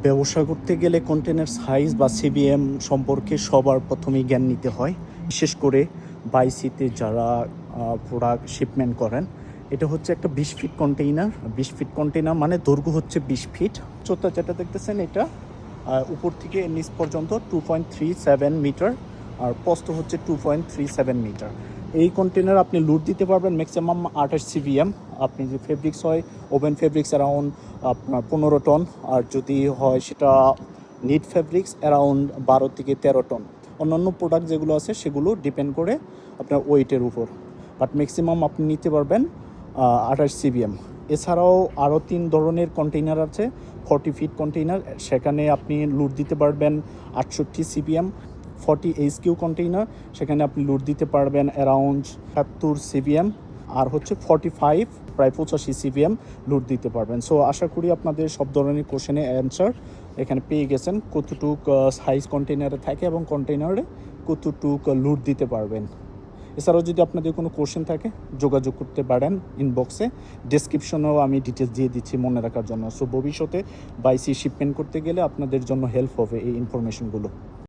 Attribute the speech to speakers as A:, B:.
A: ব্যবসা করতে গেলে কন্টেনার সাইজ বা সিবিএম সম্পর্কে সবার প্রথমেই জ্ঞান নিতে হয়, বিশেষ করে বাইসিতে যারা প্রোডাক্ট শিপমেন্ট করেন। এটা হচ্ছে একটা 20 ফিট কন্টেইনার। 20 ফিট কন্টেইনার মানে দৈর্ঘ্য হচ্ছে 20 ফিট, উচ্চতা যেটা দেখতেছেন এটা উপর থেকে নিচ পর্যন্ত 2.37 মিটার, আর প্রস্থ হচ্ছে 2.37 মিটার। এই কন্টেনার আপনি লোড দিতে পারবেন ম্যাক্সিমাম 28 সিবিএম। আপনি যে ফেব্রিক্স হয়, ওভেন ফেব্রিক্স অ্যারাউন্ড আপনার 15 টন, আর যদি হয় সেটা নিট ফেব্রিক্স অ্যারাউন্ড 12 থেকে 13 টন। অন্যান্য প্রোডাক্ট যেগুলো আছে সেগুলো ডিপেন্ড করে আপনার ওয়েটের উপর, বাট ম্যাক্সিমাম আপনি নিতে পারবেন 28 সিবিএম। এছাড়াও আরও 3 ধরনের কন্টেইনার আছে। 40 ফিট কন্টেইনার, সেখানে আপনি লোড দিতে পারবেন 68 সিবিএম। 40 এইচকিউ কন্টেইনার, সেখানে আপনি লোড দিতে পারবেন অ্যারাউন্ড 70 সিবিএম। আর হচ্ছে 45 প্রায় 85 সিবিএম লোড দিতে পারবেন। সো আশা করি আপনাদের সব ধরনের কোশ্চেনে অ্যান্সার এখানে পেয়ে গেছেন, কতটুক সাইজ কন্টেইনারে থাকে এবং কন্টেইনারে কতটুক লোড দিতে পারবেন। এছাড়াও যদি আপনাদের কোনো কোশ্চেন থাকে যোগাযোগ করতে পারেন ইনবক্সে, ডেসক্রিপশনেও আমি ডিটেলস দিয়ে দিচ্ছি মনে রাখার জন্য। সো ভবিষ্যতে বাইসি শিপমেন্ট করতে গেলে আপনাদের জন্য হেল্প হবে এই ইনফরমেশনগুলো।